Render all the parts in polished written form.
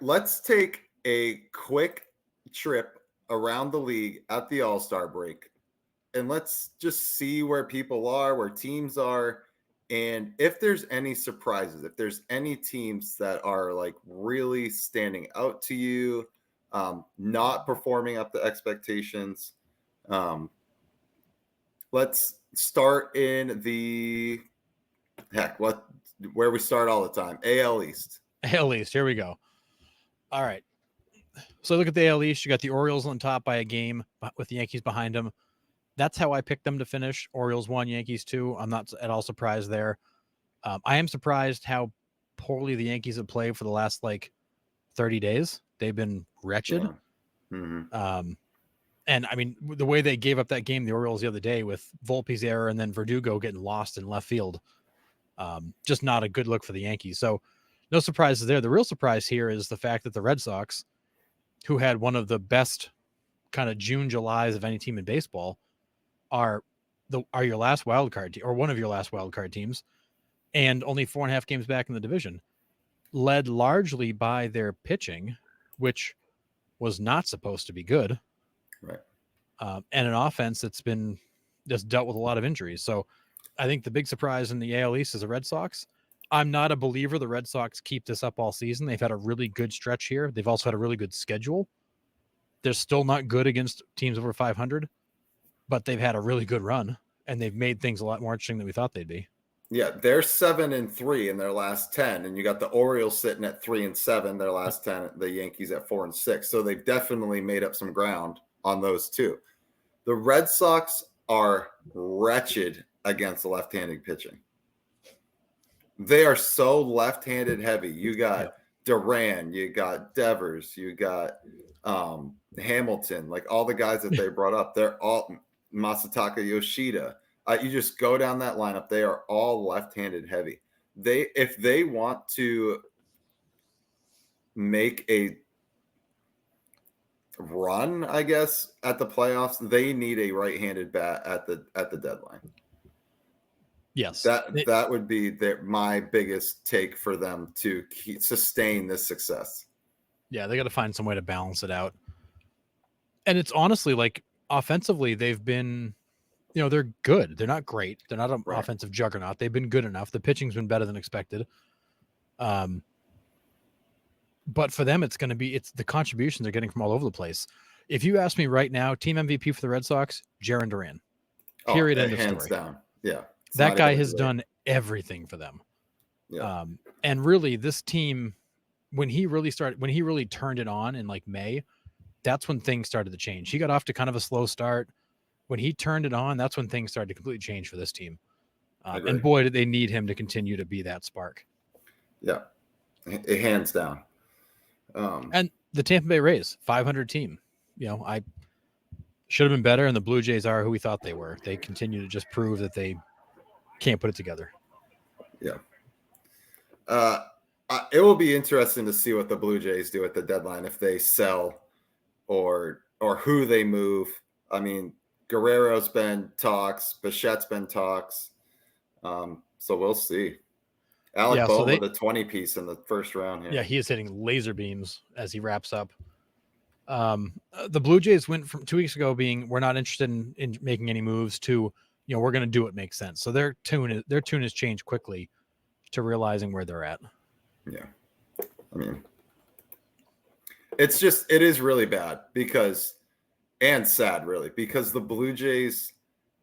let's take a quick trip around the league at the All-Star break, and let's just see where people are, where teams are, and if there's any surprises, if there's any teams that are like really standing out to you, not performing up to expectations. Um, let's start in the what where we start all the time, AL East. AL East, here we go. All right. So look at the AL East. You got the Orioles on top by a game with the Yankees behind them. That's how I picked them to finish. Orioles 1, Yankees 2. I'm not at all surprised there. I am surprised how poorly the Yankees have played for the last 30 days. They've been wretched. Yeah. Mm-hmm. And I mean, the way they gave up that game, the Orioles the other day with Volpe's error and then Verdugo getting lost in left field, just not a good look for the Yankees. So no surprises there. The real surprise here is the fact that the Red Sox, who had one of the best kind of June, Julys of any team in baseball, are your last wild card or one of your last wild card teams, and only 4.5 games back in the division, led largely by their pitching, which was not supposed to be good. Right. And an offense that's been just dealt with a lot of injuries. So I think the big surprise in the AL East is the Red Sox. I'm not a believer the Red Sox keep this up all season. They've had a really good stretch here. They've also had a really good schedule. They're still not good against teams over 500, but they've had a really good run, and they've made things a lot more interesting than we thought they'd be. Yeah, they're 7-3 in their last 10, and you got the Orioles sitting at 3-7, their last 10, the Yankees at 4-6. So they've definitely made up some ground on those two. The Red Sox are wretched against left-handed pitching. They are so left-handed heavy. You got Duran, you got Devers, you got Hamilton, like all the guys that they brought up. They're all Masataka Yoshida. You just go down that lineup. They are all left-handed heavy. If they want to make a run, I guess, at the playoffs, they need a right-handed bat at the deadline. Yes, that would be my biggest take for them to sustain this success. Yeah, they got to find some way to balance it out. And it's honestly offensively, they've been, they're good. They're not great. They're not an offensive juggernaut. They've been good enough. The pitching's been better than expected. But for them, it's the contributions they're getting from all over the place. If you ask me right now, team MVP for the Red Sox, Jarren Duran. Period. End of hands story. Down. Yeah. That guy has done everything for them. Yeah. And really, this team, when he really turned it on in May, that's when things started to change. He got off to kind of a slow start. When he turned it on, that's when things started to completely change for this team. And boy, did they need him to continue to be that spark. Yeah, hands down. And the Tampa Bay Rays, 500 team. I should have been better, and the Blue Jays are who we thought they were. They continue to just prove that they can't put it together. Yeah. It will be interesting to see what the Blue Jays do at the deadline, if they sell or who they move. I mean, Guerrero's been talks, Bichette's been talks. So we'll see. Alec Bohm with a 20-piece in the first round here. Yeah, he is hitting laser beams as he wraps up. The Blue Jays went from 2 weeks ago being, we're not interested in making any moves, to, we're going to do what makes sense. So their tune has changed quickly to realizing where they're at. Yeah. I mean, it is really bad and sad really, because the Blue Jays,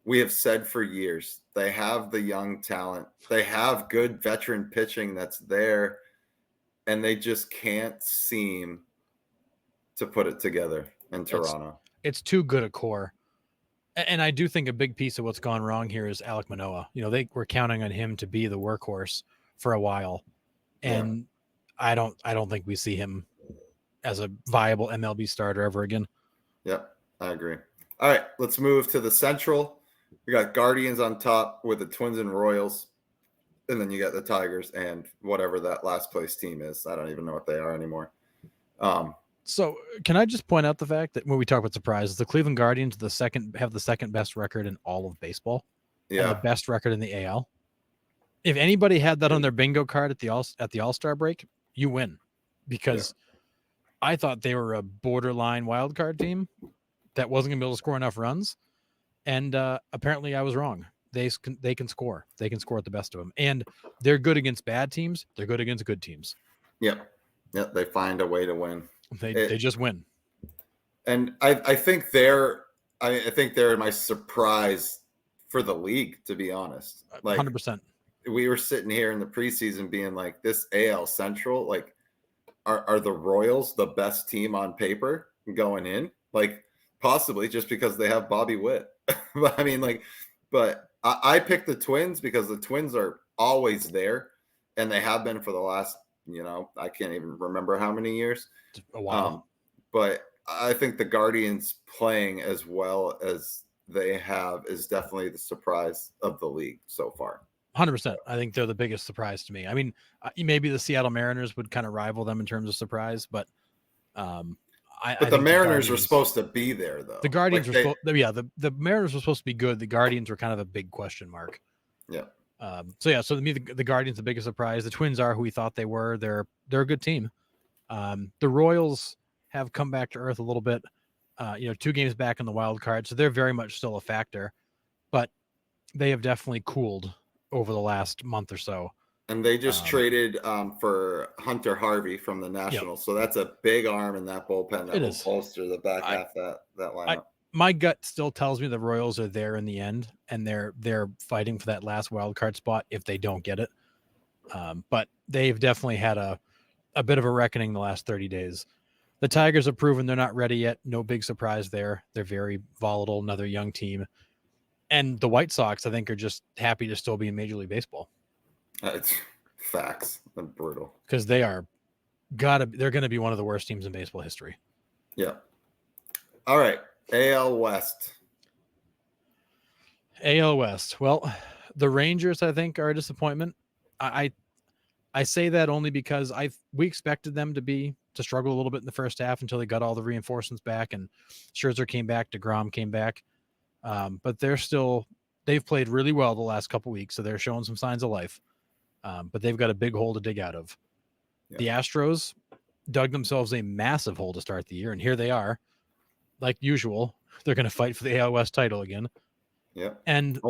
we have said for years, they have the young talent. They have good veteran pitching that's there, and they just can't seem to put it together in Toronto. It's too good a core. And I do think a big piece of what's gone wrong here is Alek Manoah. They were counting on him to be the workhorse for a while. And I don't think we see him as a viable MLB starter ever again. Yep, I agree. All right, let's move to the Central. We got Guardians on top with the Twins and Royals. And then you got the Tigers and whatever that last place team is. I don't even know what they are anymore. So can I just point out the fact that when we talk about surprises, the Cleveland Guardians have the second best record in all of baseball. Yeah. And the best record in the AL. If anybody had that on their bingo card at the All-Star break, you win, because I thought they were a borderline wild card team that wasn't going to be able to score enough runs, and apparently I was wrong. They can score. They can score at the best of them, and they're good against bad teams. They're good against good teams. Yep. Yep. They find a way to win. They just win. And I think they're my surprise for the league, to be honest. Like 100%. we were sitting here in the preseason being like, this AL Central, like are the Royals the best team on paper going in? Like possibly just because they have Bobby Witt. But I mean, like, but I picked the Twins because the Twins are always there, and they have been for the last, I can't even remember how many years. A while. But I think the Guardians playing as well as they have is definitely the surprise of the league so far. 100%. I think they're the biggest surprise to me. I mean, maybe the Seattle Mariners would kind of rival them in terms of surprise, but I the think Mariners were supposed to be there, though. The Guardians were the Mariners were supposed to be good. The Guardians were kind of a big question mark. Yeah. So to me, the Guardians the biggest surprise. The Twins are who we thought they were. They're a good team. The Royals have come back to earth a little bit. 2 games back in the wild card, so they're very much still a factor, but they have definitely cooled over the last month or so. And they just traded for Hunter Harvey from the Nationals. Yep. So that's a big arm in that bullpen that will bolster the back half that lineup. My gut still tells me the Royals are there in the end, and they're fighting for that last wild card spot if they don't get it. But they've definitely had a bit of a reckoning the last 30 days. The Tigers have proven they're not ready yet. No big surprise there. They're very volatile, another young team. And the White Sox, I think, are just happy to still be in Major League Baseball. It's facts. They're brutal. Because they're going to be one of the worst teams in baseball history. Yeah. All right. AL West. Well, the Rangers, I think, are a disappointment. I say that only because we expected them to struggle a little bit in the first half until they got all the reinforcements back and Scherzer came back, DeGrom came back. But they've played really well the last couple weeks, so they're showing some signs of life. But they've got a big hole to dig out of. Yeah. The Astros dug themselves a massive hole to start the year, and here they are. Like usual, they're going to fight for the AL West title again. Yeah. And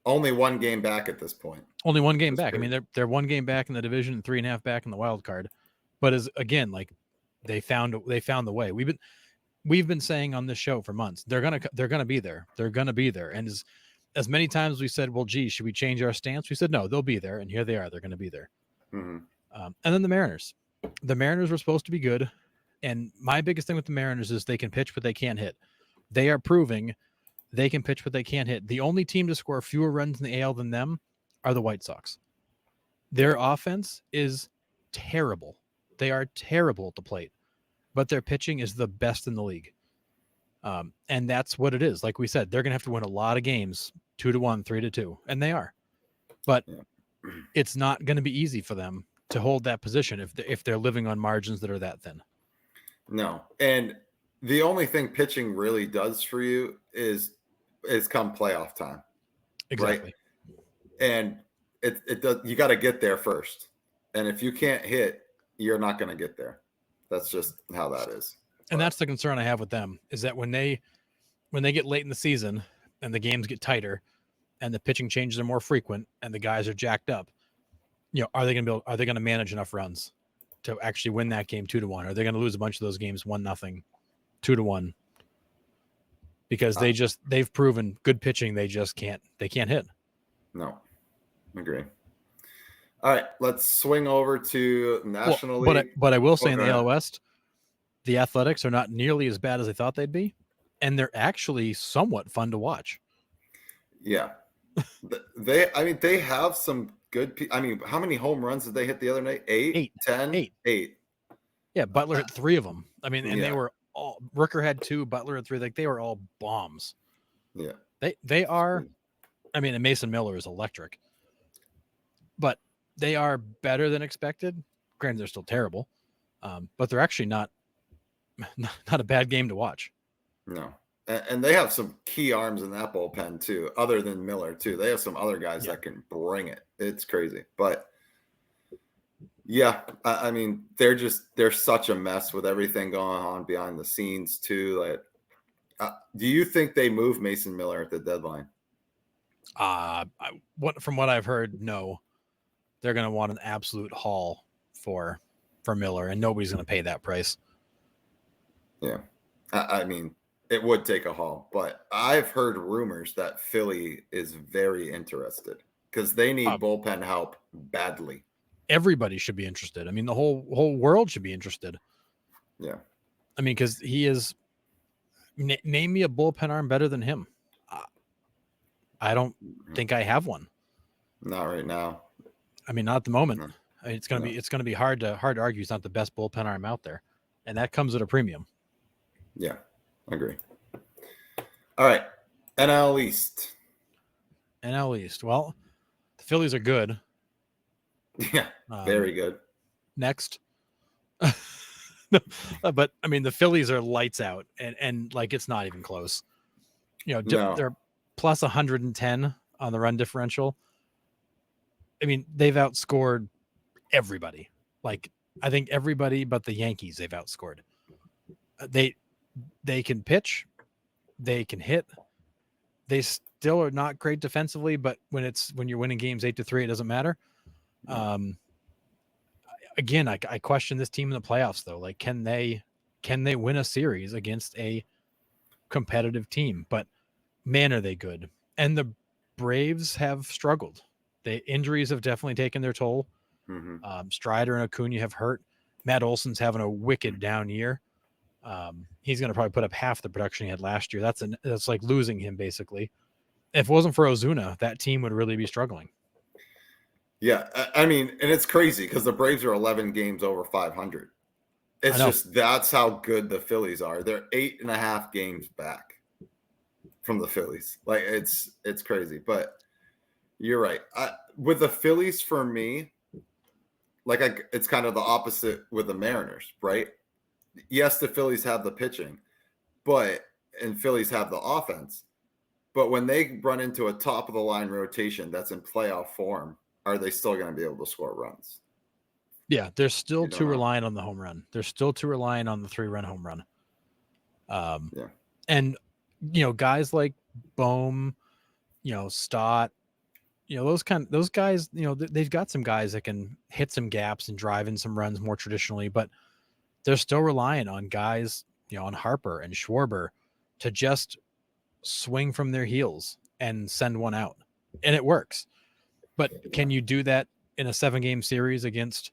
only 1 game back at this point. Only 1 game back. Great. I mean, they're 1 game back in the division and 3.5 back in the wild card. But like they found the way. We've been saying on this show for months, they're gonna be there. They're gonna be there. And as many times we said, well, gee, should we change our stance? We said no, they'll be there, and here they are. They're gonna be there. Mm-hmm. And then the Mariners. The Mariners were supposed to be good, and my biggest thing with the Mariners is they can pitch, but they can't hit. They are proving they can pitch, but they can't hit. The only team to score fewer runs in the AL than them are the White Sox. Their offense is terrible. They are terrible at the plate, but their pitching is the best in the league. And that's what it is. Like we said, they're going to have to win a lot of games, 2-1, 3-2, and they are. But it's not going to be easy for them to hold that position if they're living on margins that are that thin. No. And the only thing pitching really does for you is come playoff time. Exactly. Right? And it does, you got to get there first. And if you can't hit, you're not going to get there. That's just how that is. And that's the concern I have with them, is that when they get late in the season and the games get tighter and the pitching changes are more frequent and the guys are jacked up, are they going to manage enough runs to actually win that game 2-1? Are they going to lose a bunch of those games 1-0, 2-1? Because they've proven good pitching, they can't hit. No. Agree. All right, let's swing over to National League. But I will say in the AL West, the Athletics are not nearly as bad as I thought they'd be, and they're actually somewhat fun to watch. Yeah. They have some good how many home runs did they hit the other night? 8, 10? 8. Yeah, Butler hit 3 of them. I mean, and they were all, Rooker had 2, Butler had 3. Like, they were all bombs. Yeah. They are, and Mason Miller is electric. But they are better than expected. Granted, they're still terrible, but they're actually not a bad game to watch. No, and they have some key arms in that bullpen too, other than Miller too. They have some other guys that can bring it. It's crazy, but Yeah, I mean, they're such a mess with everything going on behind the scenes too. Like, do you think they move Mason Miller at the deadline? From what I've heard, no, they're going to want an absolute haul for Miller, and nobody's going to pay that price. Yeah, I mean, it would take a haul, but I've heard rumors that Philly is very interested because they need bullpen help badly. Everybody should be interested. I mean, the whole world should be interested. Yeah, I mean, because he is. Name me a bullpen arm better than him. I don't think I have one. Not right now. I mean, not at the moment. No. I mean, it's gonna be hard to argue he's not the best bullpen arm out there, and that comes at a premium. Yeah, I agree. All right, NL East. NL East. Well, the Phillies are good. Yeah, very good. Next. But I mean, the Phillies are lights out, and like it's not even close. You know, they're plus 110 on the run differential. I mean, they've outscored everybody. Like, I think everybody but the Yankees they've outscored. They can pitch, they can hit. They still are not great defensively, but when you're winning games 8-3, it doesn't matter. Again, I question this team in the playoffs though. Like, can they win a series against a competitive team? But man, are they good. And the Braves have struggled. The injuries have definitely taken their toll. Strider and Acuna have hurt. Matt Olson's having a wicked down year. He's going to probably put up half the production he had last year. That's like losing him basically. If it wasn't for Ozuna, that team would really be struggling. Yeah, I mean, and it's crazy because the Braves are 11 games over 500. It's just that's how good the Phillies are. They're 8.5 games back from the Phillies. Like it's crazy, but you're right. With the Phillies, for me, it's kind of the opposite with the Mariners, right? Yes, the Phillies have the pitching, and Phillies have the offense. But when they run into a top of the line rotation that's in playoff form, are they still going to be able to score runs? Yeah, they're still too reliant on the home run. They're still too reliant on the 3-run home run. And guys like Bohm, Stott, those guys, they've got some guys that can hit some gaps and drive in some runs more traditionally, but they're still reliant on guys, on Harper and Schwarber to just swing from their heels and send one out. And it works. But can you do that in a 7-game series against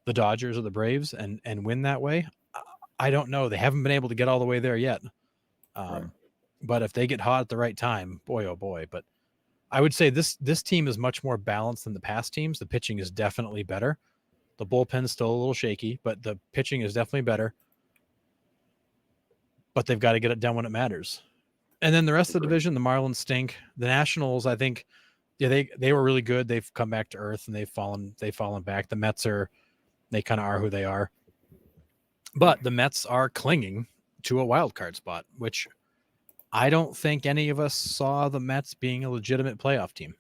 the Dodgers or the Braves and win that way? I don't know. They haven't been able to get all the way there yet. But if they get hot at the right time, boy, oh boy. But I would say this team is much more balanced than the past teams. The pitching is definitely better. The bullpen's still a little shaky, but the pitching is definitely better. But they've got to get it done when it matters. And then the rest of the division, the Marlins stink. The Nationals, I think, they were really good. They've come back to earth and they've fallen back. The Mets they kind of are who they are. But the Mets are clinging to a wild card spot, which I don't think any of us saw the Mets being a legitimate playoff team.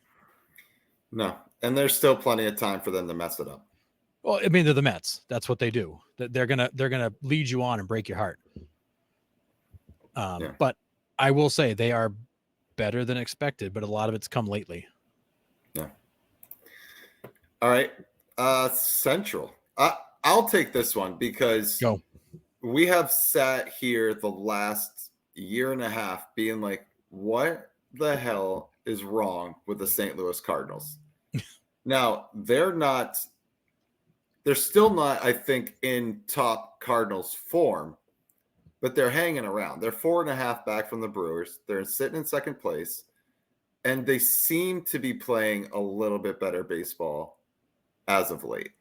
No, and there's still plenty of time for them to mess it up. Well, I mean, they're the Mets. That's what they do. They're gonna lead you on and break your heart. But I will say they are better than expected, but a lot of it's come lately. Yeah. All right. Central. I'll take this one because we have sat here the last year and a half being like, what the hell is wrong with the St. Louis Cardinals? Now, they're still not, I think, in top Cardinals form, but they're hanging around. They're 4.5 back from the Brewers. They're sitting in second place, and they seem to be playing a little bit better baseball as of late.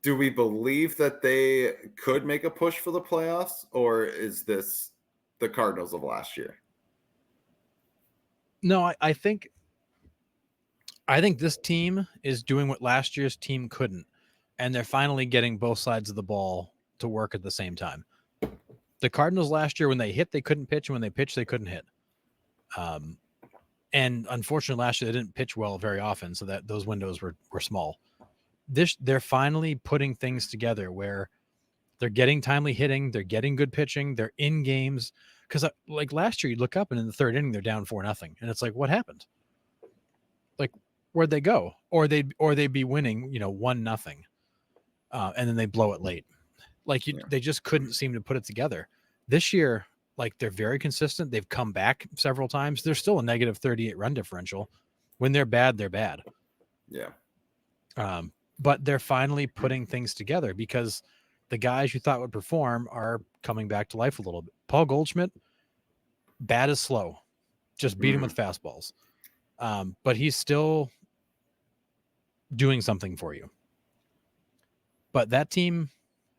Do we believe that they could make a push for the playoffs, or is this the Cardinals of last year? No, I think this team is doing what last year's team couldn't, and they're finally getting both sides of the ball to work at the same time. The Cardinals last year, when they hit, they couldn't pitch, and when they pitched, they couldn't hit. And unfortunately, last year they didn't pitch well very often, so that those windows were small. they're finally putting things together where they're getting timely hitting, they're getting good pitching, they're in games. Because like last year, you look up and in the third inning they're down 4-0, and it's like, what happened? Like, where'd they go? Or they'd be winning, 1-0, and then they blow it late. Like they just couldn't seem to put it together. This year, like they're very consistent. They've come back several times. They're still a negative 38 run differential. When they're bad, they're bad. Yeah. But they're finally putting things together because the guys you thought would perform are coming back to life a little bit. Paul Goldschmidt, bad as slow. Just beat him with fastballs. But he's still doing something for you. But that team,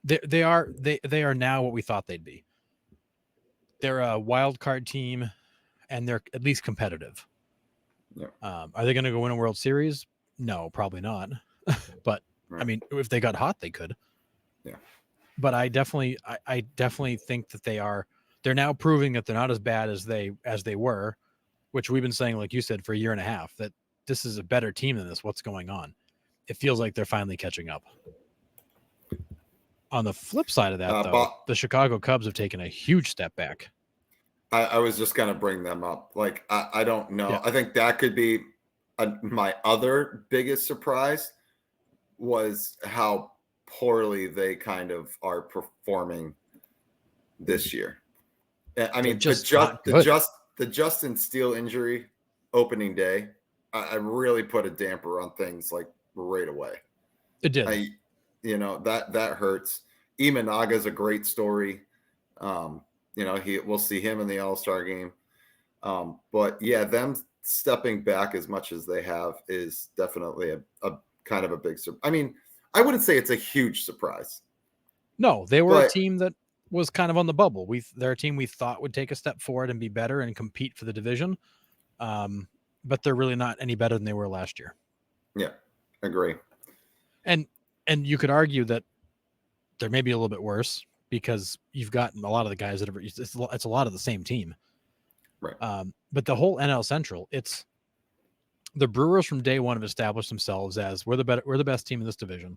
they are now what we thought they'd be. They're a wild card team, and they're at least competitive. Yeah. Are they going to go win a World Series? No, probably not. But right. I mean, if they got hot, they could. Yeah. But I definitely think that they're now proving that they're not as bad as they were, which we've been saying, like you said, for a year and a half, that this is a better team than this. What's going on? It feels like they're finally catching up. On the flip side of that, though, the Chicago Cubs have taken a huge step back. I was just going to bring them up. Like, I don't know. Yeah. I think that could be my other biggest surprise was how poorly they kind of are performing this year. I mean, the Justin Steele injury opening day, I really put a damper on things like right away. It did. That hurts. Imanaga is a great story. We'll see him in the All-Star game. But yeah, them stepping back as much as they have is definitely a kind of a big surprise. I mean, I wouldn't say it's a huge surprise. No, they were a team that was kind of on the bubble. They're a team we thought would take a step forward and be better and compete for the division. But they're really not any better than they were last year. Yeah, agree. And you could argue that they're maybe a little bit worse because you've gotten a lot of the guys that are, it's a lot of the same team. Right. But the whole NL Central, it's the Brewers from day one have established themselves as we're the best team in this division.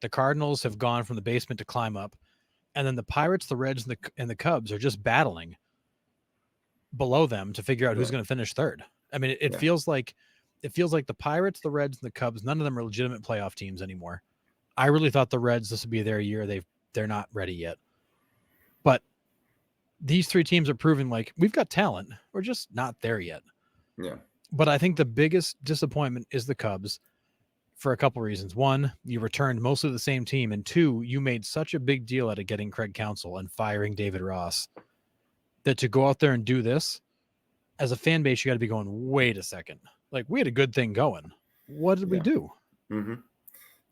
The Cardinals have gone from the basement to climb up. And then the Pirates, the Reds, and the Cubs are just battling below them to figure out who's going to finish third. I mean, it feels like the Pirates, the Reds, and the Cubs, none of them are legitimate playoff teams anymore. I really thought the Reds, this would be their year. They're not ready yet. But these three teams are proving like we've got talent. We're just not there yet. Yeah. But I think the biggest disappointment is the Cubs for a couple reasons. One, you returned mostly the same team. And two, you made such a big deal out of getting Craig Counsell and firing David Ross that to go out there and do this, as a fan base, you got to be going, wait a second. Like, we had a good thing going. What did we do? Mm-hmm.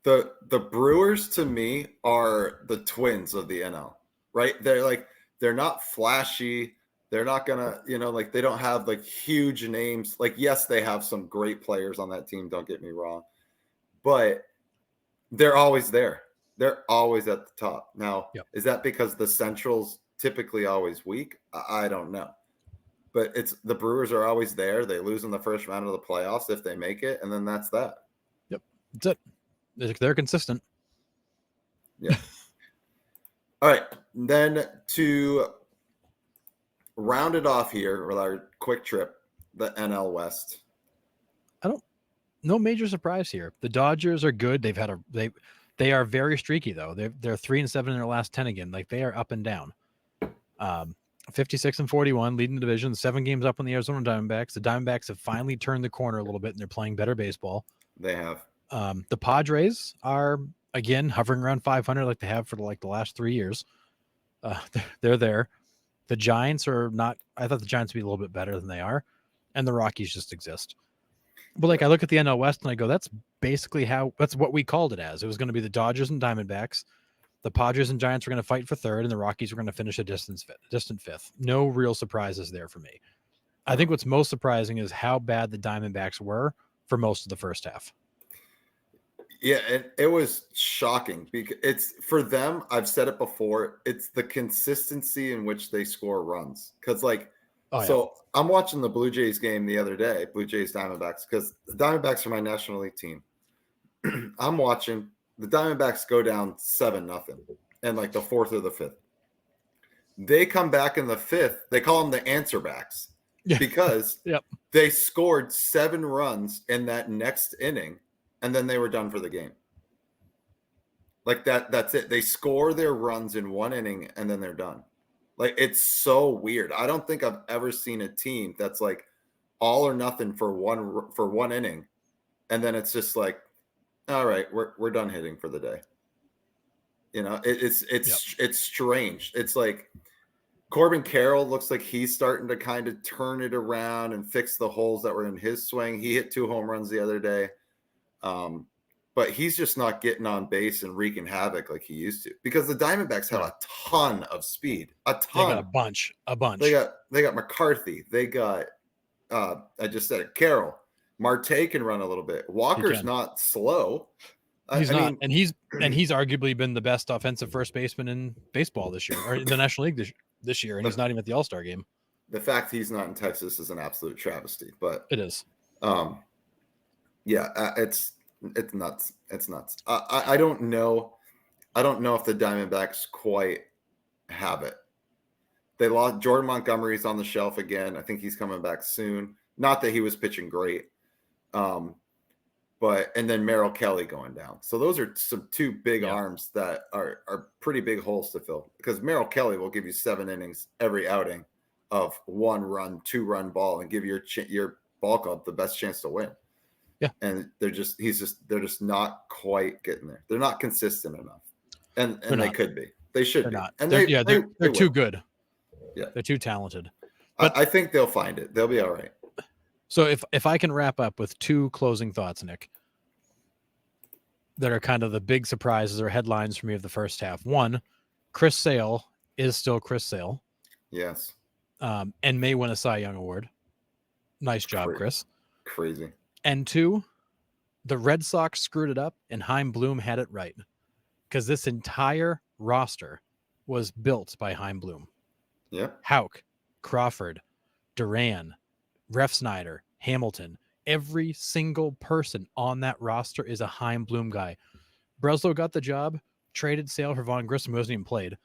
The Brewers, to me, are the Twins of the NL, right? They're not flashy. They're not gonna, they don't have like huge names. Like, yes, they have some great players on that team. Don't get me wrong, but they're always there. They're always at the top. Now, Is that because the Central's typically always weak? I don't know, but the Brewers are always there. They lose in the first round of the playoffs if they make it, and then that's that. Yep, that's it. They're consistent. Yeah. All right. Then to round it off here with our quick trip, the NL West. No major surprise here. The Dodgers are good. They are very streaky though. They're 3-7 in their last 10 again. Like, they are up and down. 56-41, leading the division, 7 games up on the Arizona Diamondbacks. The Diamondbacks have finally turned the corner a little bit and they're playing better baseball. They have. The Padres are again hovering around 500 like they have for the last 3 years. They're there. The Giants are not. I thought the Giants would be a little bit better than they are, and the Rockies just exist. But I look at the NL West and I go, that's basically that's what we called it as. It was going to be the Dodgers and Diamondbacks. The Padres and Giants were going to fight for third, and the Rockies were going to finish a distant fifth. No real surprises there for me. I think what's most surprising is how bad the Diamondbacks were for most of the first half. Yeah, it was shocking because it's for them. I've said it before. It's the consistency in which they score runs. Because I'm watching the Blue Jays game the other day, Blue Jays Diamondbacks, because the Diamondbacks are my National League team. I'm watching the Diamondbacks go down 7-0 and like the fourth or the fifth. They come back in the fifth. They call them the answer backs Yeah. because Yep. they scored 7 runs in that next inning, and then they were done for the game. Like that's it. They score their runs in one inning, and then they're done. Like, it's so weird. I don't think I've ever seen a team that's like all or nothing for one inning, and then it's just like, all right, we're done hitting for the day. You know, it's strange. It's like Corbin Carroll looks like he's starting to kind of turn it around and fix the holes that were in his swing. He hit 2 home runs the other day. But he's just not getting on base and wreaking havoc like he used to, because the Diamondbacks have a ton of speed, a ton. They got a bunch. They got McCarthy. They got, I just said it, Carroll. Marte can run a little bit. Walker's not slow. He's not, and he's arguably been the best offensive first baseman in baseball this year, or in the National League this year, and he's not even at the All-Star game. The fact he's not in Texas is an absolute travesty, but it is. It's nuts. It's nuts. I don't know. I don't know if the Diamondbacks quite have it. They lost Jordan Montgomery's on the shelf again. I think he's coming back soon. Not that he was pitching great. But and then Merrill Kelly going down. So those are some 2 big arms that are pretty big holes to fill, because Merrill Kelly will give you 7 innings every outing of 1-run, 2-run ball and give your ball club the best chance to win. Yeah. And they're just not quite getting there. They're not consistent enough. And they could be. They should be. Not. And they're too good. Yeah. They're too talented. But I think they'll find it. They'll be all right. So if I can wrap up with 2 closing thoughts, Nick, that are kind of the big surprises or headlines for me of the first half. 1, Chris Sale is still Chris Sale. Yes. And may win a Cy Young Award. Nice job, Chris. Crazy. And 2, the Red Sox screwed it up and Chaim Bloom had it right, because this entire roster was built by Chaim Bloom. Yeah. Houck, Crawford, Duran, Refsnyder, Hamilton. Every single person on that roster is a Chaim Bloom guy. Breslow got the job, traded Sale for Vaughn Grissom, who hasn't even played,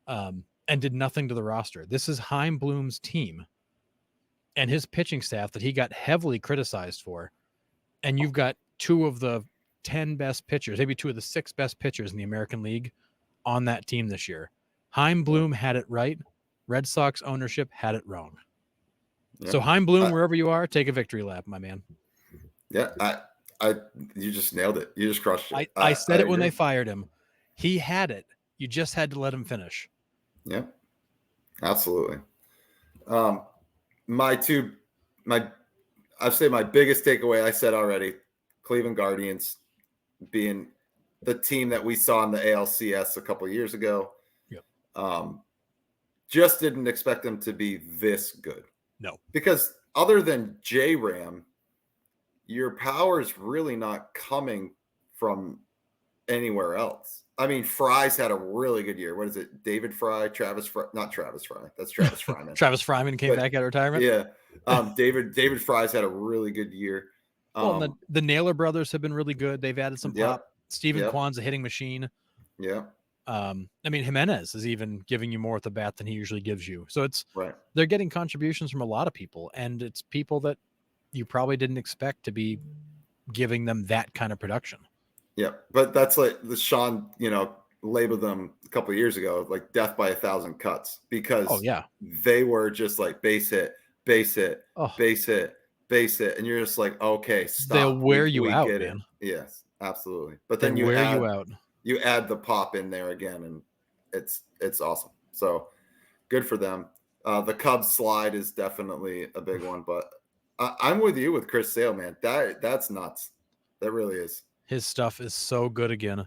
and did nothing to the roster. This is Chaim Bloom's team and his pitching staff that he got heavily criticized for. And you've got 2 of the 10 best pitchers, maybe 2 of the 6 best pitchers in the American League on that team this year. Chaim Bloom had it right. Red Sox ownership had it wrong. Yeah. So Chaim Bloom, wherever you are, take a victory lap, my man. Yeah, you just nailed it. You just crushed it. I said it when they fired him. He had it. You just had to let him finish. Yeah, absolutely. I'd say my biggest takeaway, I said already, Cleveland Guardians being the team that we saw in the ALCS a couple of years ago. Yep. Just didn't expect them to be this good. No. Because other than J-Ram, your power is really not coming from anywhere else. I mean, Fry's had a really good year. What is it? David Fry, Travis Fry, not Travis Fry. That's Travis Fryman. Travis Fryman came back out of retirement. Yeah. David Fry's had a really good year. Well, the Naylor brothers have been really good. They've added some pop. Steven Kwan's a hitting machine. Yeah. I mean, Jimenez is even giving you more at the bat than he usually gives you. So it's right. They're getting contributions from a lot of people, and it's people that you probably didn't expect to be giving them that kind of production. Yeah, but that's like the Sean, labeled them a couple of years ago like death by 1,000 cuts, because they were just like base hit, base hit, base hit, base hit, and you're just like, okay, stop. They'll wear you out, man. Yes, absolutely. But then you add the pop in there again, and it's awesome. So good for them. The Cubs slide is definitely a big one, but I'm with you with Chris Sale, man. That's nuts. That really is. His stuff is so good again.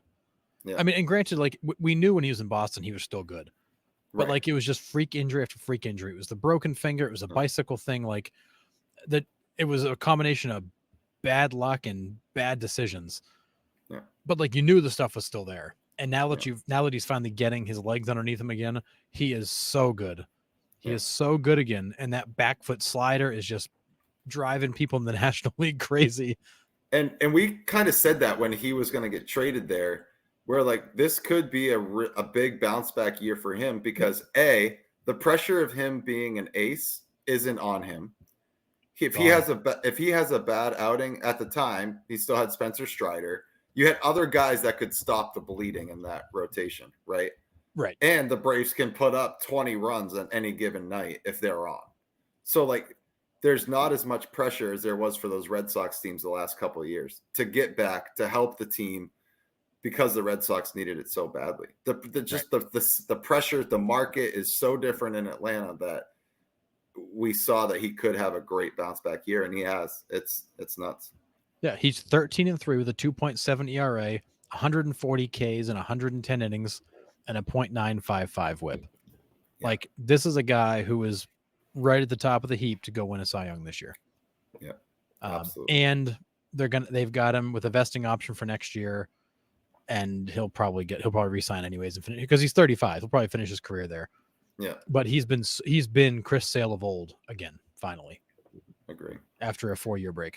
Yeah. I mean, and granted, like we knew when he was in Boston, he was still good, but like it was just freak injury after freak injury. It was the broken finger. It was a bicycle thing. Like that. It was a combination of bad luck and bad decisions. Yeah. But like you knew the stuff was still there. And now that now that he's finally getting his legs underneath him again, he is so good. He is so good again. And that back foot slider is just driving people in the National League crazy. And we kind of said that when he was going to get traded there, where like this could be a big bounce back year for him because the pressure of him being an ace isn't on him. If he has a bad outing at the time, he still had Spencer Strider. You had other guys that could stop the bleeding in that rotation, right? Right. And the Braves can put up 20 runs on any given night if they're on. So like there's not as much pressure as there was for those Red Sox teams the last couple of years to get back to help the team because the Red Sox needed it so badly. The pressure, the market is so different in Atlanta that we saw that he could have a great bounce back year, and he has. It's nuts. Yeah, he's 13-3 with a 2.7 ERA, 140 Ks and 110 innings, and a .955 WHIP. Yeah. Like this is a guy who is right at the top of the heap to go win a Cy Young this year. Yeah, absolutely. And they've got him with a vesting option for next year, and he'll probably resign anyways and finish because he's 35. He'll probably finish his career there. Yeah, but he's been Chris Sale of old again. Finally, agree. After a 4-year break.